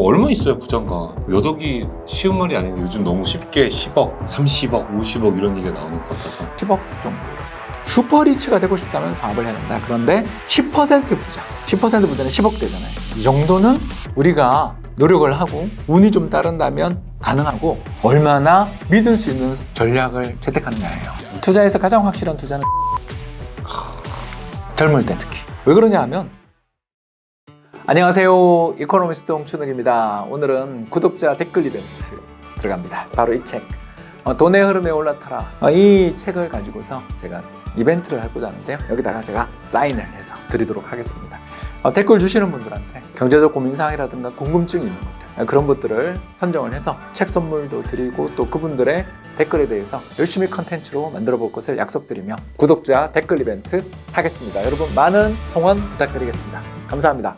뭐 얼마 있어야 부자인가. 몇 억이 쉬운 말이 아닌데 요즘 너무 쉽게 10억, 30억, 50억 이런 얘기가 나오는 것 같아서 10억 정도. 슈퍼리치가 되고 싶다면 사업을 해야 된다. 그런데 10% 부자, 10% 부자는 10억 되잖아요. 이 정도는 우리가 노력을 하고 운이 좀 따른다면 가능하고, 얼마나 믿을 수 있는 전략을 채택하느냐예요. 투자에서 가장 확실한 투자는 젊을 때 특히. 왜 그러냐 하면, 안녕하세요, 이코노미스트 홍춘욱입니다. 오늘은 구독자 댓글 이벤트 들어갑니다. 바로 이 책, 돈의 흐름에 올라타라. 이 책을 가지고서 제가 이벤트를 해보자 하는데요. 여기다가 제가 사인을 해서 드리도록 하겠습니다. 댓글 주시는 분들한테 경제적 고민사항이라든가 궁금증이 있는 것들, 그런 것들을 선정을 해서 책 선물도 드리고, 또 그분들의 댓글에 대해서 열심히 컨텐츠로 만들어 볼 것을 약속드리며 구독자 댓글 이벤트 하겠습니다. 여러분 많은 성원 부탁드리겠습니다. 감사합니다.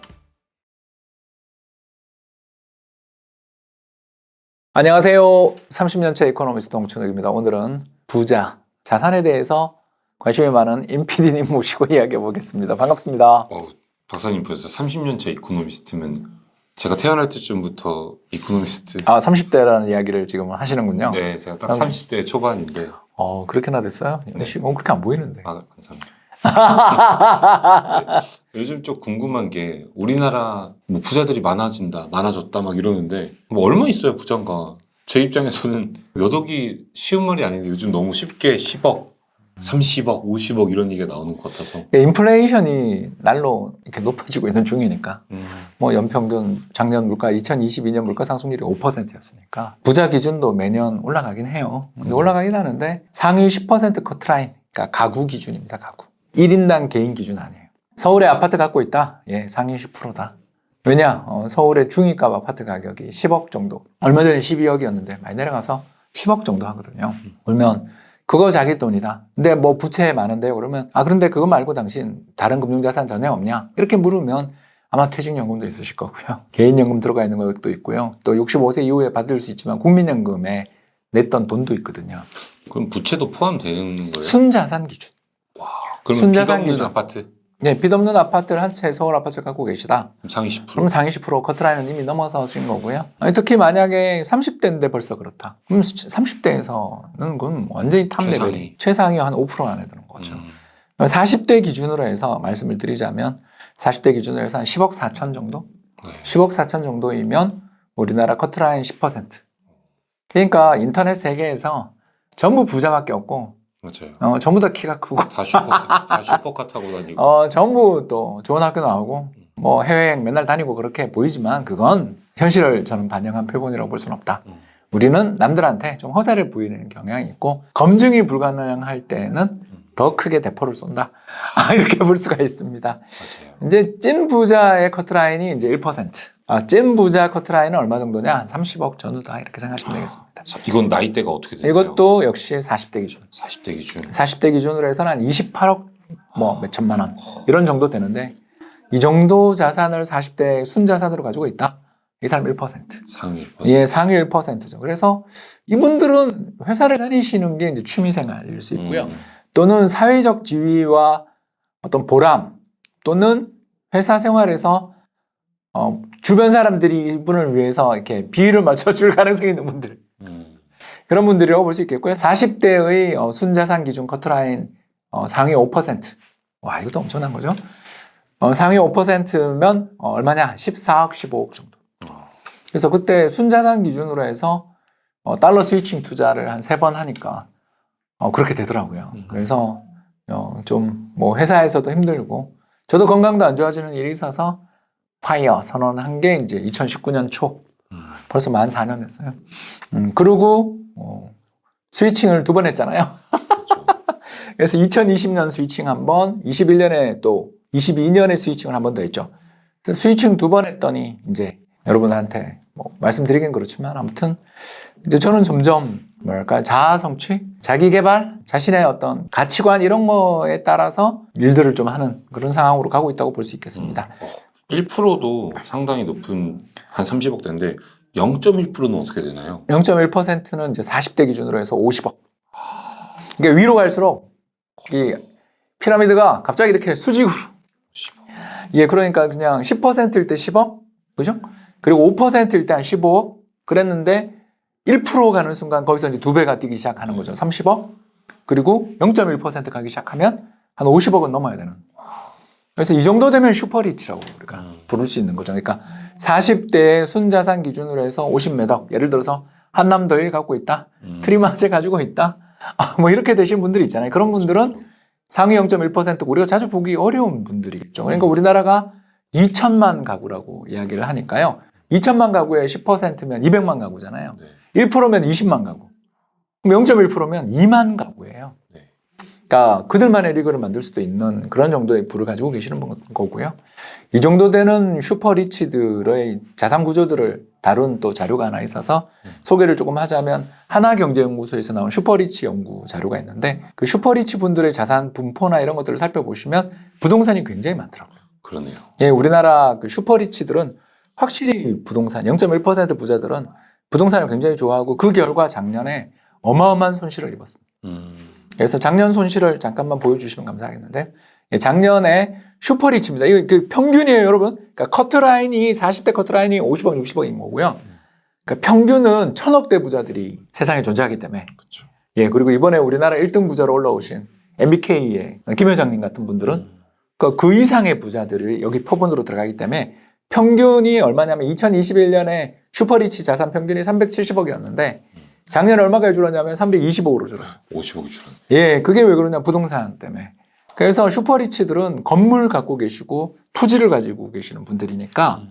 안녕하세요. 30년차 이코노미스트 홍춘욱입니다. 오늘은 부자, 자산에 대해서 관심이 많은 임PD님 모시고 이야기해 보겠습니다. 반갑습니다. 박사님 벌써 30년차 이코노미스트면 제가 태어날 때쯤부터 이코노미스트. 30대라는 이야기를 지금 하시는군요. 네, 제가 딱 30대 초반인데. 그렇게나 됐어요? 네. 그렇게 안 보이는데. 감사합니다. 네. 요즘 좀 궁금한 게, 우리나라 뭐 부자들이 많아졌다 막 이러는데 뭐 얼마 있어야 부자인가. 제 입장에서는 몇 억이 쉬운 말이 아닌데 요즘 너무 쉽게 10억, 30억, 50억 이런 얘기가 나오는 것 같아서. 인플레이션이 날로 이렇게 높아지고 있는 중이니까, 뭐 연평균 작년 물가 2022년 물가 상승률이 5%였으니까 부자 기준도 매년 올라가긴 해요. 근데 올라가긴 하는데 상위 10% 커트라인, 그러니까 가구 기준입니다. 가구. 1인당 개인 기준 아니에요. 서울에 아파트 갖고 있다? 예, 상위 10%다. 왜냐? 서울의 중위값 아파트 가격이 10억 정도. 얼마 전에 12억이었는데 많이 내려가서 10억 정도 하거든요. 그러면 그거 자기 돈이다. 근데 뭐 부채 많은데요? 그러면 그런데 그거 말고 당신 다른 금융자산 전혀 없냐? 이렇게 물으면 아마 퇴직연금도 있으실 거고요. 개인연금 들어가 있는 것도 있고요. 또 65세 이후에 받을 수 있지만 국민연금에 냈던 돈도 있거든요. 그럼 부채도 포함되는 거예요? 순자산 기준. 그러면 빚 없는 아파트? 네, 빚 없는 아파트를 한 채 서울 아파트를 갖고 계시다. 상위 10%? 그럼 상위 10% 커트라인은 이미 넘어서신 거고요. 특히 만약에 30대인데 벌써 그렇다. 그럼 30대에서는 그건 완전히 탑 레벨이 최상위 한 5% 안에 드는 거죠. 40대 기준으로 해서 말씀을 드리자면, 40대 기준으로 해서 한 10억 4천 정도? 네. 10억 4천 정도이면 우리나라 커트라인 10%. 그러니까 인터넷 세계에서 전부 부자밖에 없고, 맞아요. 전부 다 키가 크고 다 슈퍼카 타고 다니고. 전부 또 좋은 학교 나오고, 뭐 해외여행 맨날 다니고 그렇게 보이지만 그건 현실을 저는 반영한 표본이라고 볼 수는 없다. 우리는 남들한테 좀 허세를 부리는 경향이 있고, 검증이 불가능할 때는 더 크게 대포를 쏜다. 이렇게 볼 수가 있습니다. 맞아요. 이제 찐 부자의 커트라인이 이제 1%. 찐 부자 커트라인은 얼마 정도냐? 한 30억 전후다. 이렇게 생각하시면 되겠습니다. 이건 나이대가 어떻게 되나요? 이것도 역시 40대 기준. 40대 기준. 40대 기준으로 해서는 한 28억 몇 천만 원 이런 정도 되는데, 이 정도 자산을 40대 순자산으로 가지고 있다. 이 사람 1%. 상위 1%. 예, 상위 1%죠. 그래서 이분들은 회사를 다니시는 게 이제 취미생활일 수 있고요. 또는 사회적 지위와 어떤 보람, 또는 회사 생활에서 주변 사람들이 이분을 위해서 이렇게 비율을 맞춰줄 가능성이 있는 분들. 그런 분들이라고 볼 수 있겠고요. 40대의 순자산 기준 커트라인 상위 5%. 와, 이것도 엄청난 거죠. 상위 5%면 얼마냐? 14억, 15억 정도. 그래서 그때 순자산 기준으로 해서 달러 스위칭 투자를 한 3번 하니까 그렇게 되더라고요. 그래서 좀 뭐 회사에서도 힘들고, 저도 건강도 안 좋아지는 일이 있어서 파이어 선언한 게 이제 2019년 초. 벌써 만 4년 됐어요. 그리고 스위칭을 2번 했잖아요. 그래서 2020년 스위칭 한 번, 21년에 또 22년에 스위칭을 한 번 더 했죠. 그래서 스위칭 2번 했더니 이제 여러분한테 뭐 말씀드리긴 그렇지만, 아무튼 이제 저는 점점 자아 성취, 자기 개발, 자신의 어떤 가치관 이런 거에 따라서 일들을 좀 하는 그런 상황으로 가고 있다고 볼 수 있겠습니다. 1%도 상당히 높은 한 30억 대인데 0.1%는 어떻게 되나요? 0.1%는 이제 40대 기준으로 해서 50억. 그러니까 위로 갈수록 이 피라미드가 갑자기 이렇게 수직으로. 예, 그러니까 그냥 10%일 때 10억, 그죠? 그리고 5%일 때 한 15억 그랬는데 1% 가는 순간 거기서 이제 2배가 뛰기 시작하는 거죠. 30억. 그리고 0.1% 가기 시작하면 한 50억은 넘어야 되는. 그래서 이 정도 되면 슈퍼리치라고 우리가 부를 수 있는 거죠. 그러니까 40대 순자산 기준으로 해서 50몇 예를 들어서 한남더일 갖고 있다. 트리마제 가지고 있다. 뭐 이렇게 되신 분들이 있잖아요. 그런 분들은 상위 0.1%고 우리가 자주 보기 어려운 분들이겠죠. 그러니까 우리나라가 2천만 가구라고 이야기를 하니까요. 2천만 가구의 10%면 200만 가구잖아요. 네. 1%면 20만 가구. 그럼 0.1%면 2만 가구예요. 네. 그러니까 그들만의 리그를 만들 수도 있는 그런 정도의 부를 가지고 계시는 거고요. 이 정도 되는 슈퍼리치들의 자산 구조들을 다룬 또 자료가 하나 있어서 소개를 조금 하자면 하나경제연구소에서 나온 슈퍼리치 연구 자료가 있는데 그 슈퍼리치 분들의 자산 분포나 이런 것들을 살펴보시면 부동산이 굉장히 많더라고요. 그러네요. 예, 우리나라 그 슈퍼리치들은 확실히 부동산 0.1% 부자들은 부동산을 굉장히 좋아하고 그 결과 작년에 어마어마한 손실을 입었습니다. 그래서 작년 손실을 잠깐만 보여주시면 감사하겠는데 작년에 슈퍼리치입니다. 이거 그 평균이에요, 여러분. 그러니까 커트라인이 40대 커트라인이 50억, 60억인 거고요. 그러니까 평균은 1000억대 부자들이 세상에 존재하기 때문에. 그렇죠. 예, 그리고 이번에 우리나라 1등 부자로 올라오신 MBK의 김 회장님 같은 분들은 그 이상의 부자들이 여기 표본으로 들어가기 때문에 평균이 얼마냐면 2021년에 슈퍼리치 자산 평균이 370억이었는데 작년에 얼마까지 줄었냐면 320억으로 줄었어요. 50억이 줄었네. 예, 그게 왜 그러냐? 부동산 때문에. 그래서 슈퍼리치들은 건물 갖고 계시고 토지를 가지고 계시는 분들이니까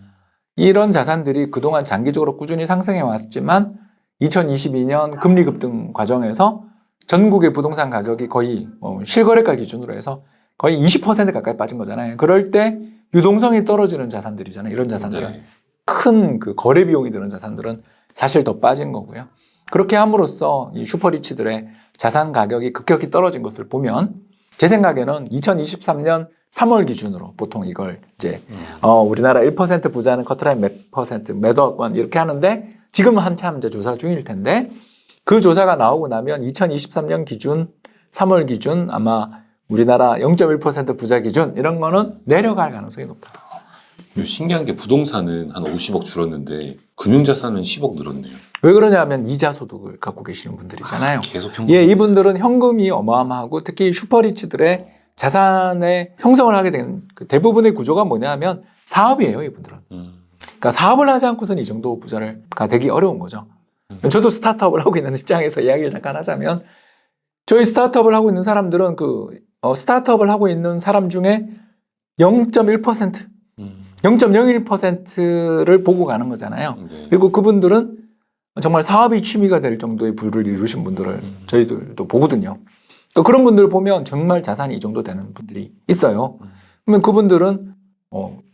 이런 자산들이 그동안 장기적으로 꾸준히 상승해 왔지만 2022년 금리 급등 과정에서 전국의 부동산 가격이 거의 실거래가 기준으로 해서 거의 20% 가까이 빠진 거잖아요. 그럴 때 유동성이 떨어지는 자산들이잖아요. 이런 자산들은. 네. 큰 그 거래 비용이 드는 자산들은 사실 더 빠진 거고요. 그렇게 함으로써 이 슈퍼리치들의 자산 가격이 급격히 떨어진 것을 보면 제 생각에는 2023년 3월 기준으로 보통 이걸 이제 우리나라 1% 부자는 커트라인 몇 퍼센트, 몇억 원 이렇게 하는데 지금 한참 이제 조사 중일 텐데 그 조사가 나오고 나면 2023년 기준 3월 기준 아마 우리나라 0.1% 부자 기준 이런 거는 내려갈 가능성이 높다. 신기한 게 부동산은 한 50억 줄었는데 금융자산은 10억 늘었네요. 왜 그러냐면 이자 소득을 갖고 계시는 분들이잖아요. 계속 현금. 예, 이분들은 현금이 어마어마하고 특히 슈퍼리치들의 자산의 형성을 하게 된 그 대부분의 구조가 뭐냐면 사업이에요, 이분들은. 그러니까 사업을 하지 않고서는 이 정도 부자가 되기 어려운 거죠. 저도 스타트업을 하고 있는 입장에서 이야기를 잠깐 하자면 저희 스타트업을 하고 있는 사람들은 스타트업을 하고 있는 사람 중에 0.1%, 0.01%를 보고 가는 거잖아요. 네. 그리고 그분들은 정말 사업이 취미가 될 정도의 부를 이루신 분들을 저희들도 보거든요. 그러니까 그런 분들 보면 정말 자산이 이 정도 되는 분들이 있어요. 그러면 그분들은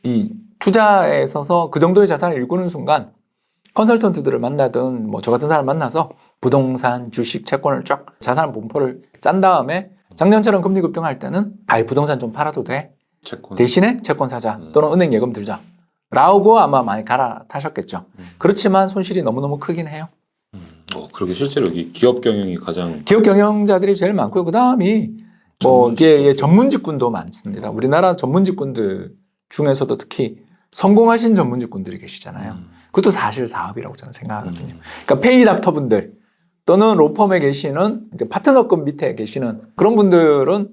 이 투자에 있어서 그 정도의 자산을 일구는 순간 컨설턴트들을 만나든 뭐 저 같은 사람을 만나서 부동산, 주식, 채권을 쫙 자산 분포를 짠 다음에 작년처럼 금리 급등할 때는 아예 부동산 좀 팔아도 돼. 채권. 대신에 채권 사자 또는 은행 예금 들자. 라고 아마 많이 갈아타셨겠죠. 그렇지만 손실이 너무너무 크긴 해요. 그러게 실제로 여기 기업 경영이 가장 기업 경영자들이 제일 많고요. 그 다음이 이게 전문 직군도 많습니다. 우리나라 전문 직군들 중에서도 특히 성공하신 전문 직군들이 계시잖아요. 그것도 사실 사업이라고 저는 생각하거든요. 그러니까 페이 닥터분들 또는 로펌에 계시는 이제 파트너급 밑에 계시는 그런 분들은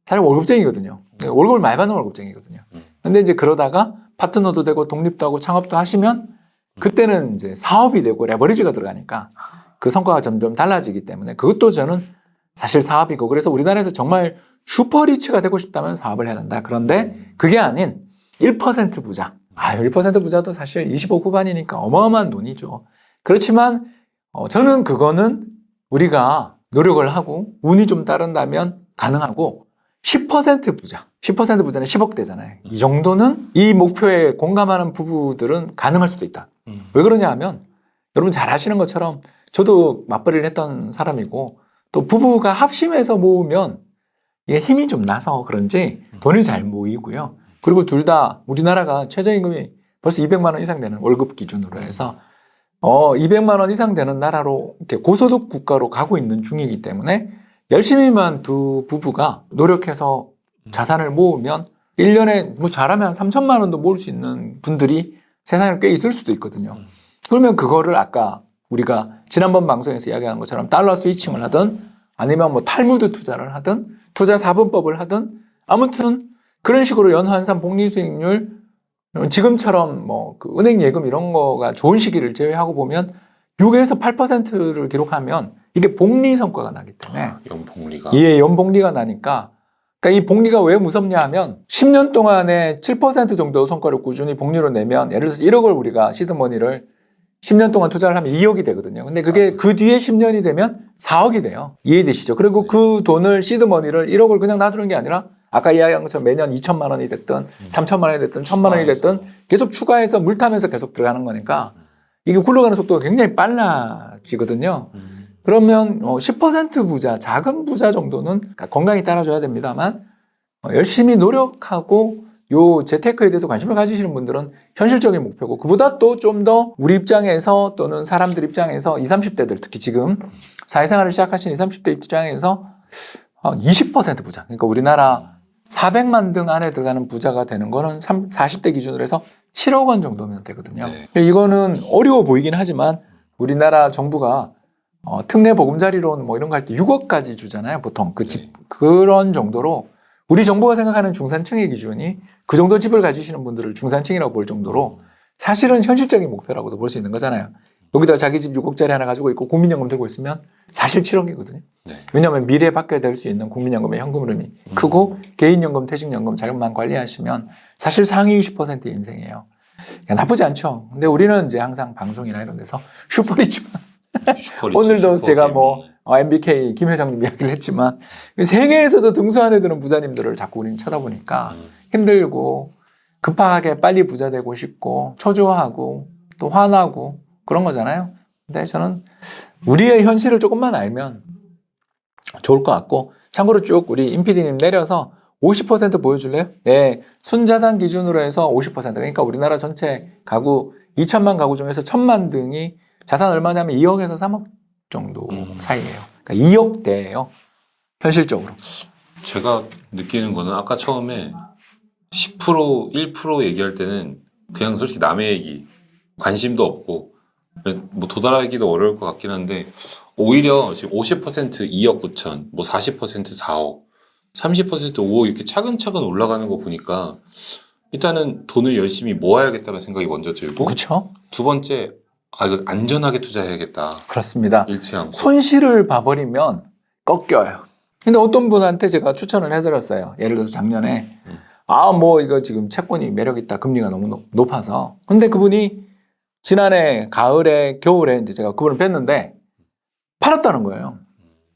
사실 월급쟁이거든요. 월급을 많이 받는 월급쟁이거든요. 근데 이제 그러다가 파트너도 되고 독립도 하고 창업도 하시면 그때는 이제 사업이 되고 레버리지가 들어가니까 그 성과가 점점 달라지기 때문에 그것도 저는 사실 사업이고 그래서 우리나라에서 정말 슈퍼리치가 되고 싶다면 사업을 해야 된다. 그런데 그게 아닌 1% 부자. 1% 부자도 사실 25 후반이니까 어마어마한 돈이죠. 그렇지만 저는 그거는 우리가 노력을 하고 운이 좀 따른다면 가능하고 10% 부자. 10% 부자는 10억대잖아요. 이 정도는 이 목표에 공감하는 부부들은 가능할 수도 있다. 왜 그러냐 하면 여러분 잘 아시는 것처럼 저도 맞벌이를 했던 사람이고 또 부부가 합심해서 모으면 이게 힘이 좀 나서 그런지 돈이 잘 모이고요. 그리고 둘 다 우리나라가 최저임금이 벌써 200만 원 이상 되는 월급 기준으로 해서 200만 원 이상 되는 나라로 이렇게 고소득 국가로 가고 있는 중이기 때문에 열심히만 두 부부가 노력해서 자산을 모으면 1년에 뭐 잘하면 3천만 원도 모을 수 있는 분들이 세상에 꽤 있을 수도 있거든요. 그러면 그거를 아까 우리가 지난번 방송에서 이야기한 것처럼 달러 스위칭을 하든 아니면 뭐 탈무드 투자를 하든 투자 4분법을 하든 아무튼 그런 식으로 연환산 복리 수익률 지금처럼 뭐 그 은행 예금 이런 거가 좋은 시기를 제외하고 보면 6에서 8%를 기록하면 이게 복리 성과가 나기 때문에 연복리가 예, 연복리가 나니까 그러니까 이 복리가 왜 무섭냐 하면 10년 동안에 7% 정도 성과를 꾸준히 복리로 내면 예를 들어서 1억을 우리가 시드머니를 10년 동안 투자를 하면 2억이 되거든요. 근데 그게 그 뒤에 10년이 되면 4억이 돼요. 이해되시죠? 그리고 그 돈을 시드머니를 1억을 그냥 놔두는 게 아니라 아까 이야기한 것처럼 매년 2천만 원이 됐든 3천만 원이 됐든 1천만 원이 됐든 계속 추가해서 물 타면서 계속 들어가는 거니까 이게 굴러가는 속도가 굉장히 빨라지거든요. 그러면 10% 부자, 작은 부자 정도는 건강히 따라줘야 됩니다만 열심히 노력하고 요 재테크에 대해서 관심을 가지시는 분들은 현실적인 목표고 그보다 또 좀 더 우리 입장에서 또는 사람들 입장에서 20, 30대들 특히 지금 사회생활을 시작하신 20, 30대 입장에서 20% 부자 그러니까 우리나라 400만 등 안에 들어가는 부자가 되는 거는 40대 기준으로 해서 7억 원 정도면 되거든요. 네. 이거는 어려워 보이긴 하지만 우리나라 정부가 특례 보금자리론 뭐 이런 거 할 때 6억까지 주잖아요. 보통 그 집 그런 정도로 우리 정부가 생각하는 중산층의 기준이 그 정도 집을 가지시는 분들을 중산층이라고 볼 정도로 사실은 현실적인 목표라고도 볼 수 있는 거잖아요. 여기다 자기 집 6억짜리 하나 가지고 있고 국민연금 들고 있으면 사실 7억이거든요. 네. 왜냐하면 미래에 받게 될 수 있는 국민연금의 현금 흐름이 크고 개인연금, 퇴직연금 자금만 관리하시면 사실 상위 20%의 인생이에요. 나쁘지 않죠. 근데 우리는 이제 항상 방송이나 이런 데서 슈퍼리치만 오늘도 제가 뭐 MBK 김 회장님 이야기를 했지만 세계에서도 등수 안에 드는 부자님들을 자꾸 우리는 쳐다보니까 힘들고 급하게 빨리 부자 되고 싶고 초조하고 또 화나고 그런 거잖아요. 근데 저는 우리의 현실을 조금만 알면 좋을 것 같고 참고로 쭉 우리 임PD님 내려서 50% 보여줄래요? 네, 순자산 기준으로 해서 50% 그러니까 우리나라 전체 가구 2천만 가구 중에서 1,000만 등이 자산 얼마냐면 2억에서 3억 정도 사이예요. 그러니까 2억대예요. 현실적으로. 제가 느끼는 거는 아까 처음에 10% 1% 얘기할 때는 그냥 솔직히 남의 얘기 관심도 없고 뭐 도달하기도 어려울 것 같긴 한데 오히려 지금 50% 2억 9천 뭐 40% 4억 30% 5억 이렇게 차근차근 올라가는 거 보니까 일단은 돈을 열심히 모아야겠다는 생각이 먼저 들고 그렇죠? 두 번째 이거 안전하게 투자해야겠다. 그렇습니다. 잃지 않고. 손실을 봐버리면 꺾여요. 근데 어떤 분한테 제가 추천을 해드렸어요. 예를 들어서 작년에 뭐 이거 지금 채권이 매력있다. 금리가 너무 높아서. 근데 그분이 지난해 가을에 겨울에 이제 제가 그분을 뵀는데 팔았다는 거예요.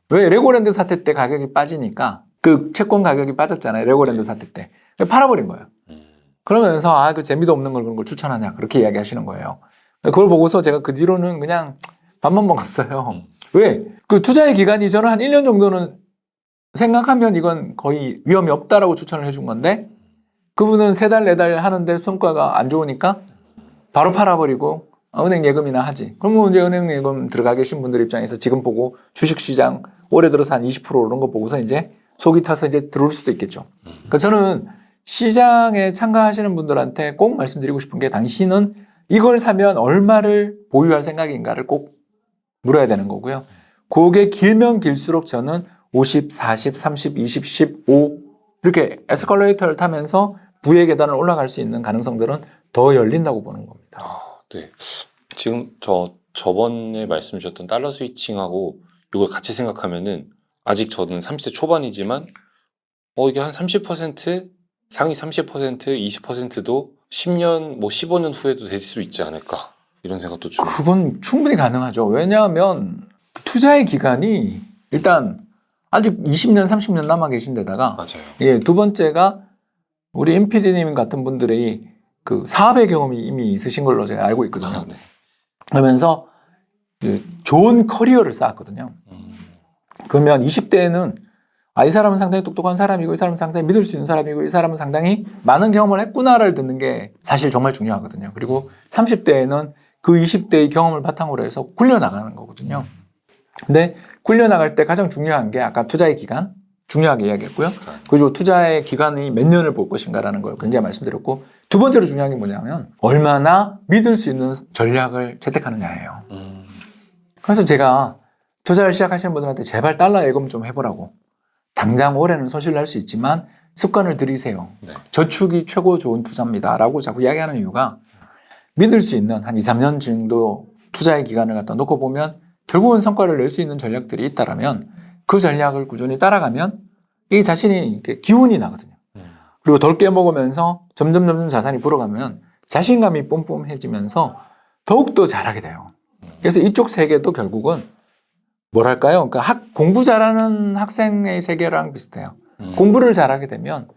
왜? 레고랜드 사태 때 가격이 빠지니까 그 채권 가격이 빠졌잖아요. 레고랜드 사태 때. 팔아버린 거예요. 그러면서 그 재미도 없는 걸 그런 걸 추천하냐. 그렇게 이야기하시는 거예요. 그걸 보고서 제가 그 뒤로는 그냥 밥만 먹었어요. 왜? 그 투자의 기간이 저는 한 1년 정도는 생각하면 이건 거의 위험이 없다라고 추천을 해준 건데 그분은 3달, 4달 하는데 성과가 안 좋으니까 바로 팔아버리고 은행 예금이나 하지. 그러면 이제 은행 예금 들어가 계신 분들 입장에서 지금 보고 주식시장 올해 들어서 한 20% 오른 거 보고서 이제 속이 타서 이제 들어올 수도 있겠죠. 그러니까 저는 시장에 참가하시는 분들한테 꼭 말씀드리고 싶은 게 당신은 이걸 사면 얼마를 보유할 생각인가를 꼭 물어야 되는 거고요. 그게 길면 길수록 저는 50, 40, 30, 20, 15 이렇게 에스컬레이터를 타면서 부의 계단을 올라갈 수 있는 가능성들은 더 열린다고 보는 겁니다. 네. 지금 저번에 말씀 주셨던 달러 스위칭하고 이걸 같이 생각하면은 아직 저는 30대 초반이지만 이게 한 30% 상위 30% 20%도 10년 뭐 15년 후에도 될 수 있지 않을까 이런 생각도 좀. 그건 충분히 가능하죠. 왜냐하면 투자의 기간이 일단 아직 20년 30년 남아 계신 데다가 맞아요. 예, 두 번째가 우리 임PD님 같은 분들이 그 사업의 경험이 이미 있으신 걸로 제가 알고 있거든요. 네. 그러면서 좋은 커리어를 쌓았거든요. 그러면 20대에는 이 사람은 상당히 똑똑한 사람이고 이 사람은 상당히 믿을 수 있는 사람이고 이 사람은 상당히 많은 경험을 했구나를 듣는 게 사실 정말 중요하거든요. 그리고 30대에는 그 20대의 경험을 바탕으로 해서 굴려나가는 거거든요. 근데 굴려나갈 때 가장 중요한 게 아까 투자의 기간 중요하게 이야기했고요. 그리고 투자의 기간이 몇 년을 볼 것인가라는 걸 굉장히 말씀드렸고, 두 번째로 중요한 게 뭐냐면 얼마나 믿을 수 있는 전략을 채택하느냐예요. 그래서 제가 투자를 시작하시는 분들한테 제발 달러 예금 좀 해보라고. 당장 올해는 손실 날 수 있지만 습관을 들이세요. 네. 저축이 최고 좋은 투자입니다. 라고 자꾸 이야기하는 이유가 믿을 수 있는 한 2, 3년 정도 투자의 기간을 갖다 놓고 보면 결국은 성과를 낼 수 있는 전략들이 있다라면 그 전략을 꾸준히 따라가면 이 자신이 이렇게 기운이 나거든요. 그리고 덜 깨먹으면서 점점 자산이 불어가면 자신감이 뿜뿜해지면서 더욱더 잘하게 돼요. 그래서 이쪽 세계도 결국은 뭐랄까요? 그러니까 공부 잘하는 학생의 세계랑 비슷해요. 공부를 잘하게 되면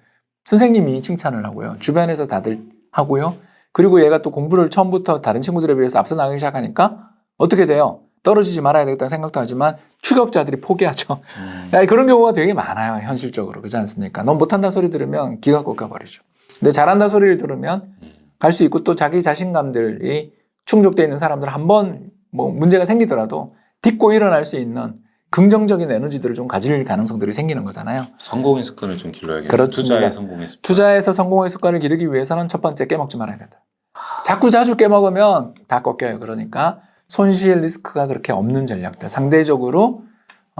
선생님이 칭찬을 하고요. 주변에서 다들 하고요. 그리고 얘가 또 공부를 처음부터 다른 친구들에 비해서 앞서 나가기 시작하니까 어떻게 돼요? 떨어지지 말아야 되겠다는 생각도 하지만 추격자들이 포기하죠. 그런 경우가 되게 많아요. 현실적으로. 그렇지 않습니까? 넌 못한다 소리 들으면 기가 꺾여버리죠. 근데 잘한다 소리를 들으면 갈 수 있고 또 자기 자신감들이 충족되어 있는 사람들 한번 뭐 문제가 생기더라도 딛고 일어날 수 있는 긍정적인 에너지들을 좀 가질 가능성들이 생기는 거잖아요. 성공의 습관을 좀 길러야겠네요. 그렇습니다. 투자의 성공의 습관. 투자에서 성공의 습관을 기르기 위해서는 첫 번째 깨먹지 말아야 된다. 자꾸 자주 깨먹으면 다 꺾여요. 그러니까 손실 리스크가 그렇게 없는 전략들. 상대적으로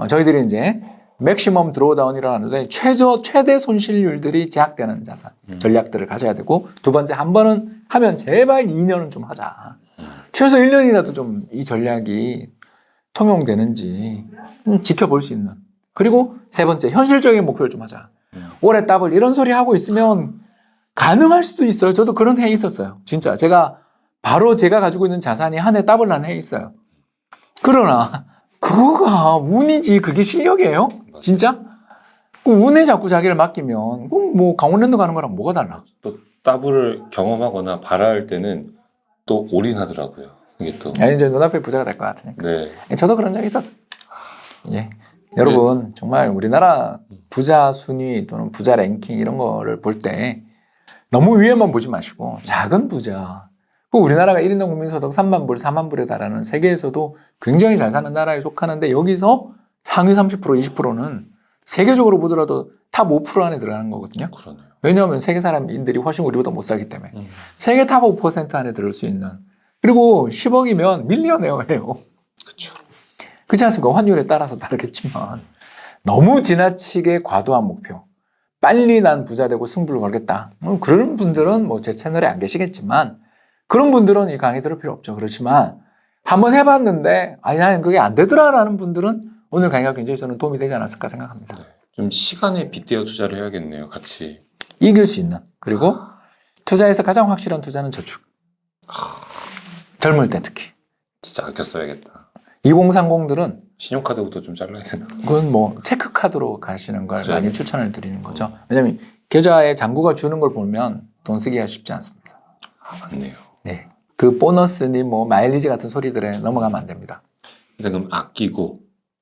저희들이 이제 맥시멈 드로우다운이라고 하는데 최대 손실률들이 제약되는 자산 전략들을 가져야 되고, 두 번째 한 번은 하면 제발 2년은 좀 하자. 최소 1년이라도 좀 이 전략이 통용되는지 지켜볼 수 있는. 그리고 세 번째, 현실적인 목표를 좀 하자. 올해 더블 이런 소리 하고 있으면 가능할 수도 있어요. 저도 그런 해에 있었어요. 진짜 제가 가지고 있는 자산이 한 해 더블 난 해에 있어요. 그러나 그거가 운이지 그게 실력이에요? 맞아요. 진짜? 운에 자꾸 자기를 맡기면 뭐 강원랜드 가는 거랑 뭐가 달라? 또 더블을 경험하거나 바라할 때는 또 올인하더라고요. 이게 또. 아니, 이제 눈앞에 부자가 될 것 같으니까. 네. 저도 그런 적이 있었어요. 예. 여러분, 정말 우리나라 부자 순위 또는 부자 랭킹 이런 거를 볼 때 너무 위에만 보지 마시고 작은 부자. 우리나라가 1인당 국민소득 3만 불, 4만 불에 달하는 세계에서도 굉장히 잘 사는 나라에 속하는데 여기서 상위 30%, 20%는 세계적으로 보더라도 탑 5% 안에 들어가는 거거든요. 그러네요. 왜냐하면 세계 사람들이 훨씬 우리보다 못 살기 때문에. 세계 탑 5% 안에 들을 수 있는. 그리고 10억이면 밀리언웨어예요. 그렇죠. 그렇지 않습니까? 환율에 따라서 다르겠지만 너무 지나치게 과도한 목표, 빨리 난 부자 되고 승부를 걸겠다. 그런 분들은 뭐 제 채널에 안 계시겠지만 그런 분들은 이 강의 들을 필요 없죠. 그렇지만 한번 해봤는데 아니 그게 안 되더라라는 분들은 오늘 강의가 굉장히 저는 도움이 되지 않았을까 생각합니다. 네. 좀 시간에 빗대어 투자를 해야겠네요. 같이. 이길 수 있는. 그리고 투자에서 가장 확실한 투자는 저축. 젊을 때 특히. 진짜 아껴 써야겠다. 2030들은 신용카드부터 좀 잘라야 되나? 그건 뭐 체크카드로 가시는 걸 그래. 많이 추천을 드리는 거죠. 왜냐하면 계좌에 잔고가 주는 걸 보면 돈 쓰기가 쉽지 않습니다. 맞네요. 네. 그 보너스니 뭐 마일리지 같은 소리들에 넘어가면 안 됩니다. 일단 그럼 아끼고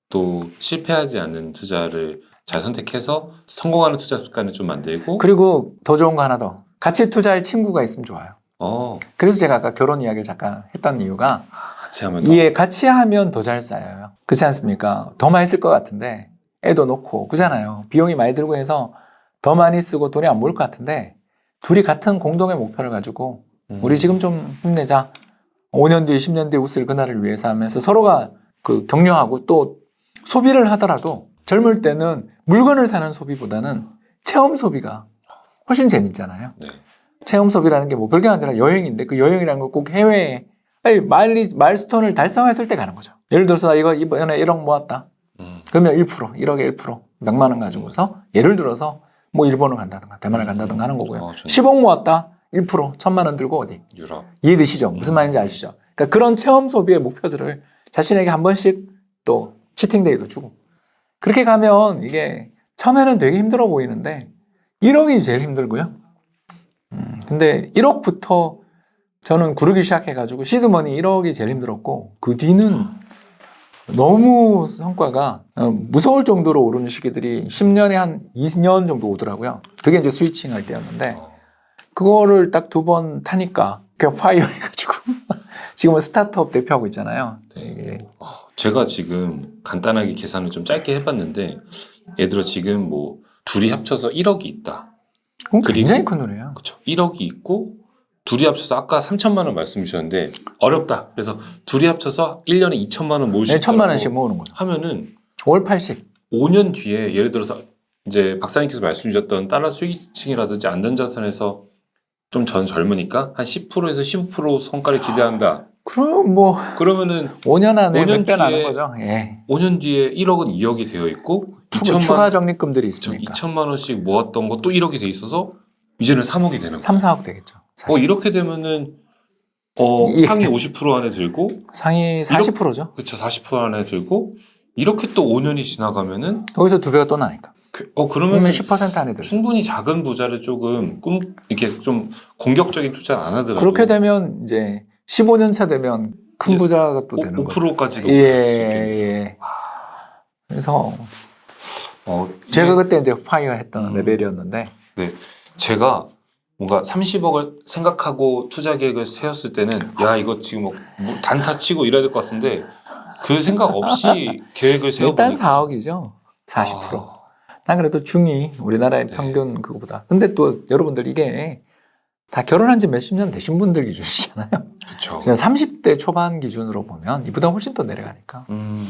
또 실패하지 않는 투자를 잘 선택해서 성공하는 투자 습관을 좀 만들고. 그리고 더 좋은 거 하나 더. 같이 투자할 친구가 있으면 좋아요. 그래서 제가 아까 결혼 이야기를 잠깐 했던 이유가 같이 하면 더. 이게 같이 하면 더 잘 쌓여요. 그렇지 않습니까? 더 많이 쓸 것 같은데 애도 놓고 그잖아요. 비용이 많이 들고 해서 더 많이 쓰고 돈이 안 모일 것 같은데 둘이 같은 공동의 목표를 가지고 우리 지금 좀 힘내자. 5년 뒤에 10년 뒤에 웃을 그날을 위해서 하면서 서로가 그 격려하고 또 소비를 하더라도 젊을 때는 물건을 사는 소비보다는 체험 소비가 훨씬 재밌잖아요. 네. 체험 소비라는 게 뭐 별게 아니라 여행인데 그 여행이라는 거 꼭 해외에 마일스톤을 달성했을 때 가는 거죠. 예를 들어서 나 이번에 1억 모았다. 그러면 1%, 1억에 1%, 100만 원 가지고서 예를 들어서 뭐 일본을 간다든가 대만을 간다든가 하는 거고요. 10억 모았다. 1%, 1000만 원 들고 어디? 유럽. 이해되시죠? 무슨 말인지 아시죠? 그러니까 그런 체험 소비의 목표들을 자신에게 한 번씩 또 치팅데이도 주고 그렇게 가면 이게 처음에는 되게 힘들어 보이는데 1억이 제일 힘들고요. 근데 1억부터 저는 구르기 시작해가지고 시드머니 1억이 제일 힘들었고 그 뒤는 너무 성과가 무서울 정도로 오르는 시기들이 10년에 한 20년 정도 오더라고요. 그게 이제 스위칭 할 때였는데 그거를 딱 2번 타니까 그냥 파이어 해가지고 지금은 스타트업 대표하고 있잖아요. 네. 제가 지금 간단하게 계산을 좀 짧게 해봤는데 예를 들어 지금 뭐 둘이 합쳐서 1억이 있다. 그럼 그리고- 굉장히 큰 돈이에요. 그렇죠. 1억이 있고 둘이 합쳐서 아까 3천만 원 말씀 주셨는데 어렵다. 그래서 둘이 합쳐서 1년에 2천만 원 모을 수 네, 있다고 1,000만 원씩 모으는 거죠. 하면은 월 80. 5년 뒤에 예를 들어서 이제 박사님께서 말씀 주셨던 달러 수익층이라든지 안전자산에서 좀 전 젊으니까 한 10%에서 15% 성과를 기대한다. 그럼 뭐 그러면은 5년 안에 5년 몇 배 나는 뒤에 거죠. 예. 5년 뒤에 1억은 2억이 되어 있고 추가 적립금들이 있으니까. 2천만 원씩 모았던 거 또 1억이 돼 있어서 이제는 3억이 되는 거예요. 3, 4억 되겠죠. 사실. 이렇게 되면은 예. 상위 50% 안에 들고 상위 40%죠. 그쵸 40% 안에 들고 이렇게 또 5년이 지나가면은 거기서 두 배가 또 나니까. 그러면 그러면 10% 안에 들죠. 충분히 작은 부자를 조금 이렇게 좀 공격적인 투자를 안 하더라도 그렇게 되면 이제 15년 차 되면 큰 이제 부자가 또 되는 거죠. 5%까지도 예, 갈 수 있겠네요. 예. 그래서 이게 제가 그때 이제 파이어 했던 음. 레벨이었는데 제가 뭔가 30억을 생각하고 투자 계획을 세웠을 때는 야 이거 지금 뭐 단타 치고 이래야 될 것 같은데 그 생각 없이 계획을 일단 세워보니까 4억이죠. 40%. 난 그래도 중위 우리나라의 네. 평균 그거보다. 근데 또 여러분들 이게 다 결혼한 지 몇십 년 되신 분들 기준이잖아요. 그렇죠. 그냥 30대 초반 기준으로 보면 이보다 훨씬 더 내려가니까. 음,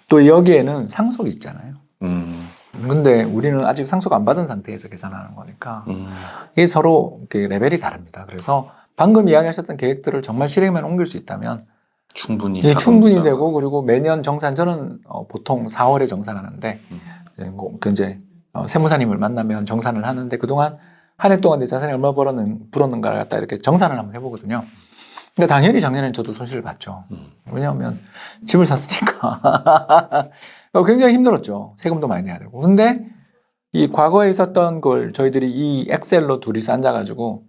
또 여기에는 상속이 있잖아요. 음, 근데 우리는 아직 상속 안 받은 상태에서 계산하는 거니까 음. 이게 서로 이렇게 레벨이 다릅니다. 그래서 방금 이야기하셨던 계획들을 정말 실행만 옮길 수 있다면 충분히 이게 작은 충분히 부자가- 되고 그리고 매년 정산 저는 보통 4월에 정산하는데 이제 세무사님을 만나면 정산을 하는데 그동안 한 해 동안 내 자산이 얼마 불었는가를 갖다 이렇게 정산을 한번 해보거든요. 근데 당연히 작년에는 저도 손실을 봤죠. 왜냐하면 집을 샀으니까 굉장히 힘들었죠. 세금도 많이 내야 되고. 근데 이 과거에 있었던 걸 저희들이 이 엑셀로 둘이서 앉아가지고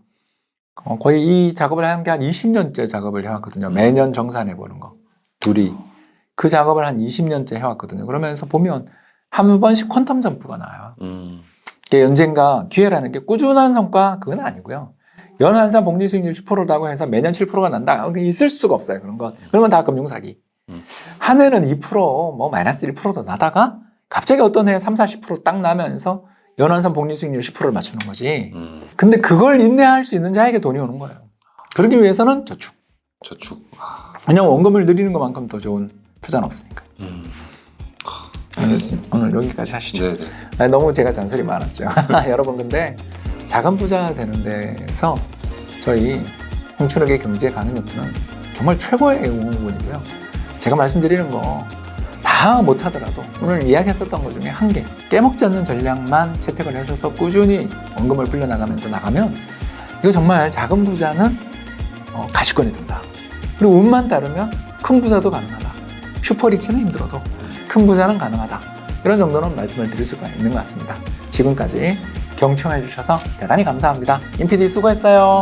거의 이 작업을 한 게 한 20년째 작업을 해왔거든요. 매년 정산해보는 거. 둘이. 그 작업을 한 20년째 해왔거든요. 그러면서 보면 한 번씩 퀀텀 점프가 나와요. 이게 언젠가 기회라는 게 꾸준한 성과 그건 아니고요. 연환산 복리 수익률 10%라고 해서 매년 7%가 난다. 있을 수가 없어요. 그런 건. 그러면 다 금융사기. 한 해는 2%, 뭐 마이너스 1%도 나다가 갑자기 어떤 해에 3, 40%딱 나면서 연환산 복리 수익률 10%를 맞추는 거지. 근데 그걸 인내할 수 있는 자에게 돈이 오는 거예요. 그러기 위해서는 저축. 왜냐면 원금을 늘리는 것만큼 더 좋은 투자는 없으니까. 알겠습니다. 오늘 여기까지 하시죠. 네네. 아니, 너무 제가 잔소리 많았죠. 여러분 근데 작은 부자 되는 데서 저희 홍춘욱의 경제 가능연구는 정말 최고의 응원군이고요. 제가 말씀드리는 거 다 못하더라도 오늘 이야기했었던 것 중에 한 개 깨먹지 않는 전략만 채택을 하셔서 꾸준히 원금을 불려나가면서 나가면 이거 정말 작은 부자는 가시권이 된다. 그리고 운만 따르면 큰 부자도 가능하다. 슈퍼리치는 힘들어도 큰 부자는 가능하다. 이런 정도는 말씀을 드릴 수가 있는 것 같습니다. 지금까지 경청해 주셔서 대단히 감사합니다. 임PD 수고했어요.